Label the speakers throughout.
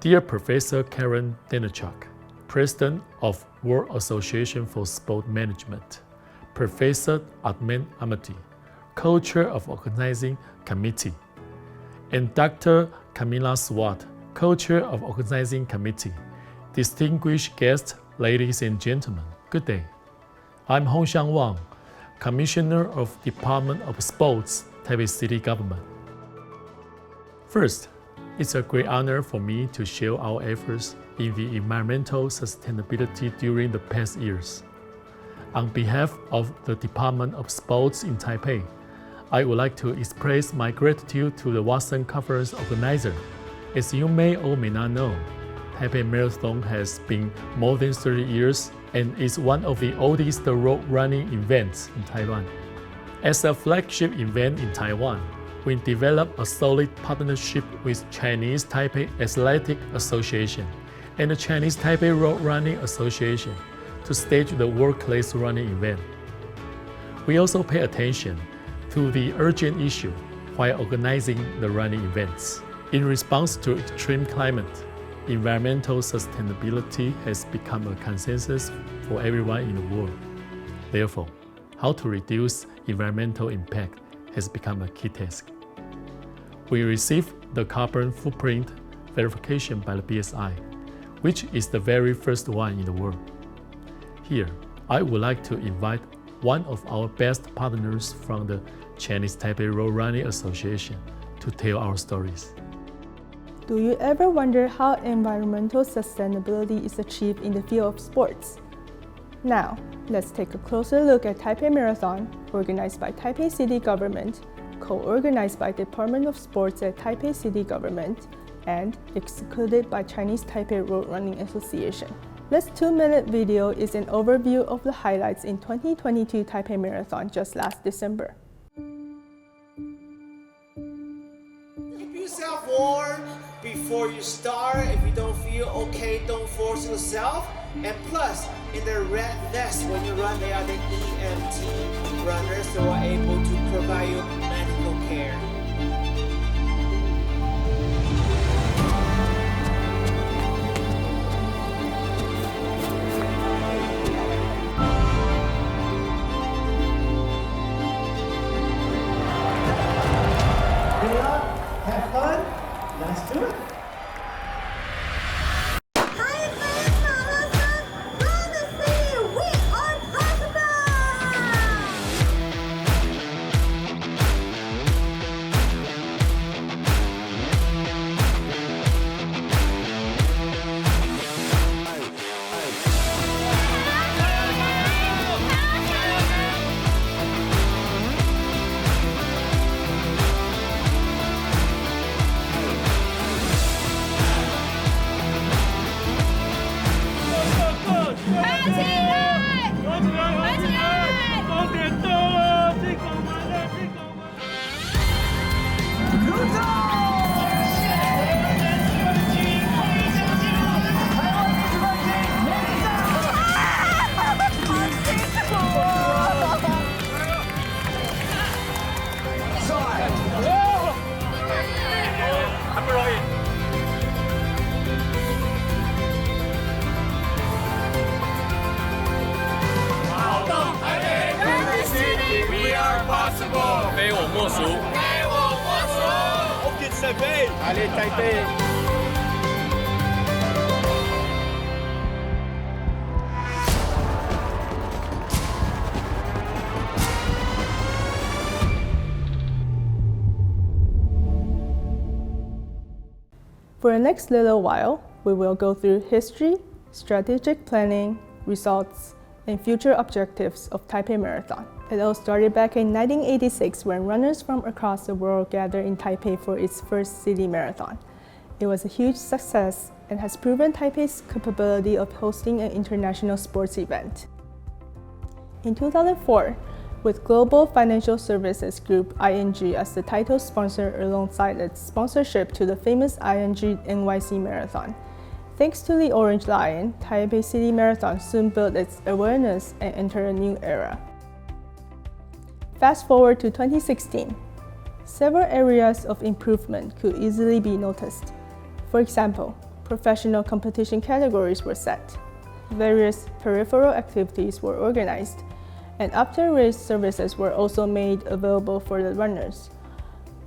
Speaker 1: Dear Professor Karen Denachuk, President of World Association for Sport Management, Professor Ahmed Ahmadi, Co-Chair of Organizing Committee, and Dr. Camila Swat, Co-Chair of Organizing Committee, distinguished guests, ladies and gentlemen, good day. I'm Hongxiang Wang, Commissioner of Department of Sports, Taipei City Government. First, it's a great honor for me to share our efforts in the environmental sustainability during the past years. On behalf of the Department of Sports in Taipei, I would like to express my gratitude to the Watson Conference organizer. As you may or may not know, Taipei Marathon has been more than 30 years and is one of the oldest road running events in Taiwan. As a flagship event in Taiwan, we developed a solid partnership with Chinese Taipei Athletic Association and the Chinese Taipei Road Running Association to stage the world-class running event. We also pay attention to the urgent issue while organizing the running events. In response to extreme climate, environmental sustainability has become a consensus for everyone in the world. Therefore, how to reduce environmental impact has become a key task. We received the carbon footprint verification by the BSI, which is the very first one in the world. Here, I would like to invite one of our best partners from the Chinese Taipei Road Running Association to tell our stories.
Speaker 2: Do you ever wonder how environmental sustainability is achieved in the field of sports? Now, let's take a closer look at Taipei Marathon, organized by Taipei City Government, co-organized by Department of Sports at Taipei City Government, and executed by Chinese Taipei Road Running Association. This 2-minute video is an overview of the highlights in 2022 Taipei Marathon just last December.
Speaker 3: Keep yourself warm before you start. If you don't feel okay, don't force yourself. And plus, in the red vest, when you run, they are the EMT runners who are able to provide you medical care. Good luck, have fun, let's do it.
Speaker 2: For the next little while, we will go through history, strategic planning, results, and future objectives of Taipei Marathon. It all started back in 1986 when runners from across the world gathered in Taipei for its first city marathon. It was a huge success and has proven Taipei's capability of hosting an international sports event. In 2004, with Global Financial Services Group ING as the title sponsor alongside its sponsorship to the famous ING NYC Marathon. Thanks to the Orange Lion, Taipei City Marathon soon built its awareness and entered a new era. Fast forward to 2016. Several areas of improvement could easily be noticed. For example, Professional competition categories were set. Various peripheral activities were organized, and after-race services were also made available for the runners.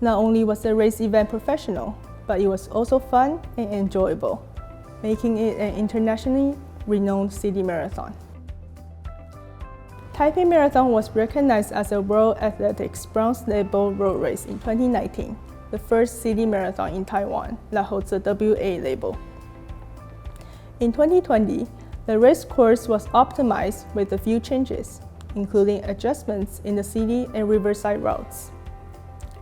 Speaker 2: Not only was the race event professional, but it was also fun and enjoyable, making it an internationally renowned city marathon. Taipei Marathon was recognized as a World Athletics Bronze Label road race in 2019, the first city marathon in Taiwan that holds a WA label. In 2020, the race course was optimized with a few changes, including adjustments in the city and riverside routes,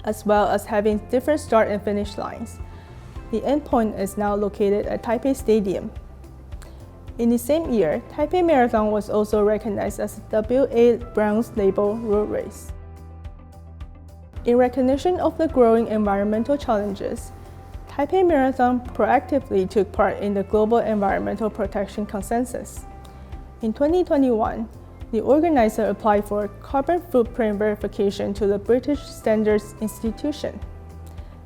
Speaker 2: as well as having different start and finish lines. The endpoint is now located at Taipei Stadium. In the same year, Taipei Marathon was also recognized as a WA Bronze Label road race. In recognition of the growing environmental challenges, Taipei Marathon proactively took part in the Global Environmental Protection Consensus. In 2021, the organizer applied for carbon footprint verification to the British Standards Institution.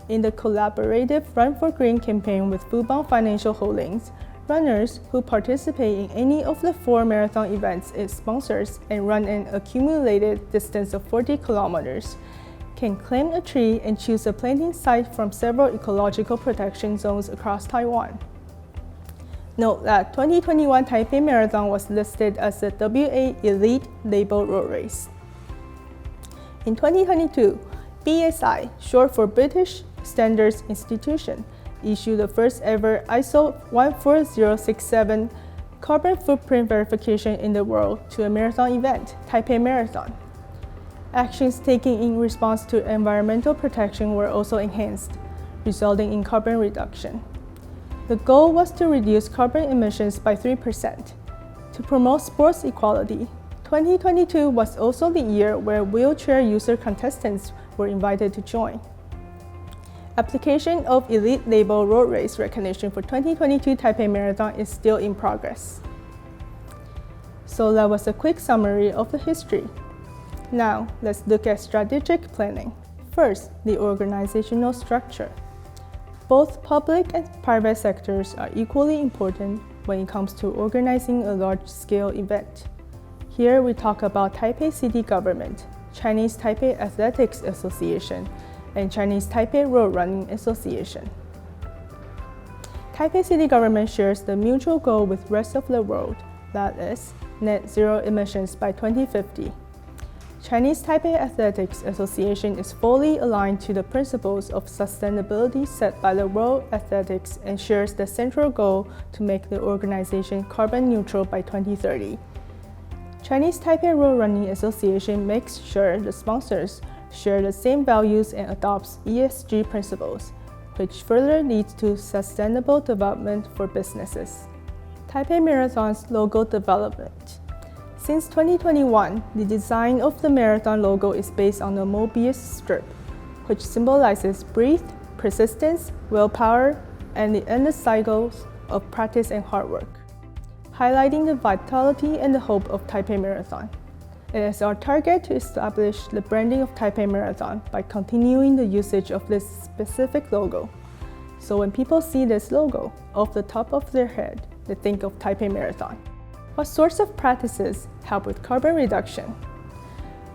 Speaker 2: In the collaborative Run for Green campaign with Fubon Financial Holdings, runners who participate in any of the 4 marathon events it sponsors and run an accumulated distance of 40 kilometers can claim a tree and choose a planting site from several ecological protection zones across Taiwan. Note that 2021 Taipei Marathon was listed as a WA Elite Label road race. In 2022, BSI, short for British Standards Institution, issued the first ever ISO 14067 carbon footprint verification in the world to a marathon event, Taipei Marathon. Actions taken in response to environmental protection were also enhanced, resulting in carbon reduction. The goal was to reduce carbon emissions by 3%. To promote sports equality, 2022 was also the year where wheelchair user contestants were invited to join. Application of Elite Label road race recognition for 2022 Taipei Marathon is still in progress. So that was a quick summary of the history. Now, let's look at strategic planning. First, the organizational structure. Both public and private sectors are equally important when it comes to organizing a large-scale event. Here we talk about Taipei City Government, Chinese Taipei Athletics Association, and Chinese Taipei Road Running Association. Taipei City Government shares the mutual goal with rest of the world, that is, net zero emissions by 2050. Chinese Taipei Athletics Association is fully aligned to the principles of sustainability set by the World Athletics and shares the central goal to make the organization carbon neutral by 2030. Chinese Taipei Road Running Association makes sure the sponsors share the same values and adopts ESG principles, which further leads to sustainable development for businesses. Taipei Marathon's logo development. Since 2021, the design of the marathon logo is based on the Mobius strip, which symbolizes breadth, persistence, willpower, and the endless cycles of practice and hard work, highlighting the vitality and the hope of Taipei Marathon. It is our target to establish the branding of Taipei Marathon by continuing the usage of this specific logo. So when people see this logo off the top of their head, they think of Taipei Marathon. What sorts of practices help with carbon reduction?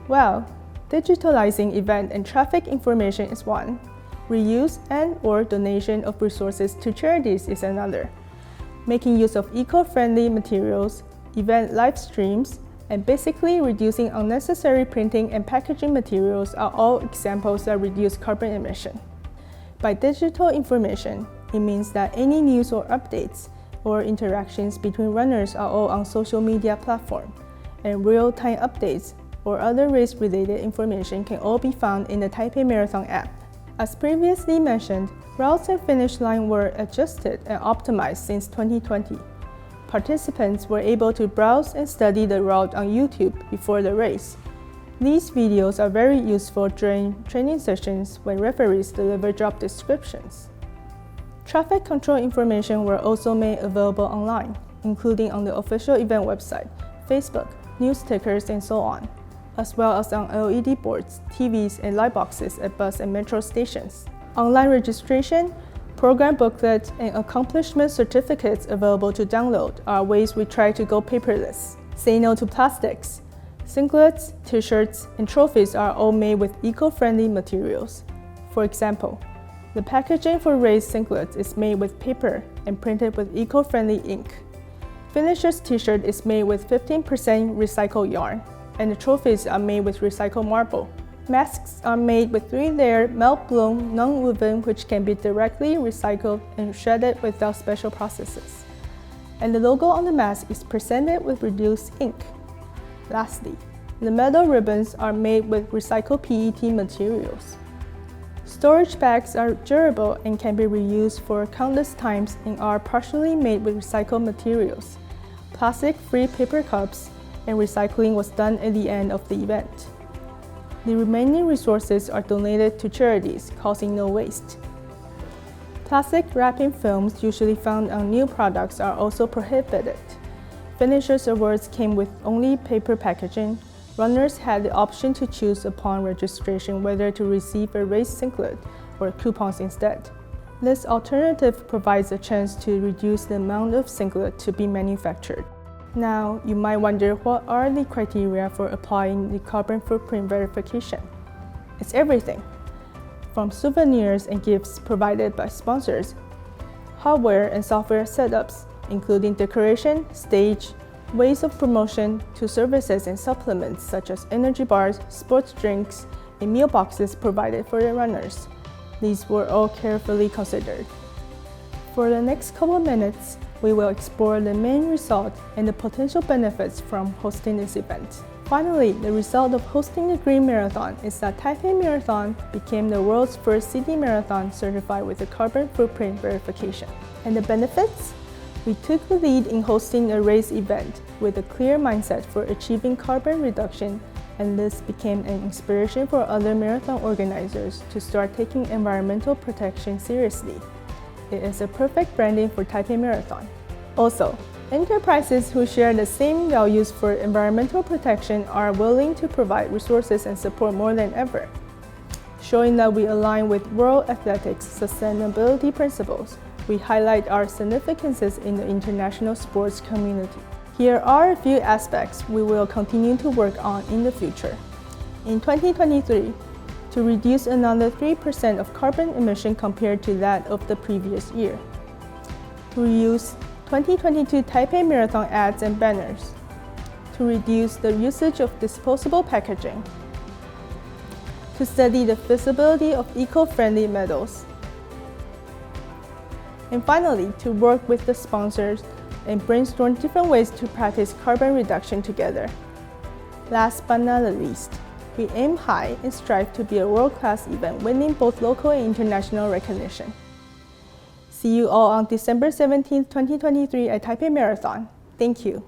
Speaker 2: Well, digitalizing event and traffic information is one. Reuse and/or donation of resources to charities is another. Making use of eco-friendly materials, event live streams, and basically reducing unnecessary printing and packaging materials are all examples that reduce carbon emission. By digital information, it means that any news or updates or interactions between runners are all on social media platform, and real-time updates or other race-related information can all be found in the Taipei Marathon app. As previously mentioned, routes and finish line were adjusted and optimized since 2020. Participants were able to browse and study the route on YouTube before the race. These videos are very useful during training sessions when referees deliver job descriptions. Traffic control information were also made available online, including on the official event website, Facebook, news stickers, and so on, as well as on LED boards, TVs, and light boxes at bus and metro stations. Online registration, program booklets, and accomplishment certificates available to download are ways we try to go paperless. Say no to plastics. Singlets, t-shirts, and trophies are all made with eco-friendly materials. For example, the packaging for race singlets is made with paper and printed with eco-friendly ink. Finisher's t-shirt is made with 15% recycled yarn, and the trophies are made with recycled marble. Masks are made with 3-layer melt-blown non-woven which can be directly recycled and shredded without special processes. And the logo on the mask is presented with reduced ink. Lastly, the metal ribbons are made with recycled PET materials. Storage bags are durable and can be reused for countless times and are partially made with recycled materials. Plastic-free paper cups and recycling was done at the end of the event. The remaining resources are donated to charities, causing no waste. Plastic wrapping films usually found on new products are also prohibited. Finishers awards came with only paper packaging. Runners had the option to choose upon registration whether to receive a race singlet or coupons instead. This alternative provides a chance to reduce the amount of singlet to be manufactured. Now, you might wonder what are the criteria for applying the carbon footprint verification? It's everything, from souvenirs and gifts provided by sponsors, hardware and software setups, including decoration, stage, ways of promotion, to services and supplements such as energy bars, sports drinks, and meal boxes provided for the runners. These were all carefully considered. For the next couple of minutes, we will explore the main result and the potential benefits from hosting this event. Finally, the result of hosting the Green Marathon is that Taipei Marathon became the world's first city marathon certified with a carbon footprint verification. And the benefits? We took the lead in hosting a race event with a clear mindset for achieving carbon reduction, and this became an inspiration for other marathon organizers to start taking environmental protection seriously. It is a perfect branding for Taipei Marathon. Also, enterprises who share the same values for environmental protection are willing to provide resources and support more than ever, showing that we align with world athletics sustainability principles. We highlight our significances in the international sports community. Here are a few aspects we will continue to work on in the future. In 2023, to reduce another 3% of carbon emission compared to that of the previous year. To reuse 2022 Taipei Marathon ads and banners. To reduce the usage of disposable packaging. To study the feasibility of eco-friendly metals. And finally, to work with the sponsors and brainstorm different ways to practice carbon reduction together. Last but not least, we aim high and strive to be a world-class event winning both local and international recognition. See you all on December 17, 2023 at Taipei Marathon. Thank you.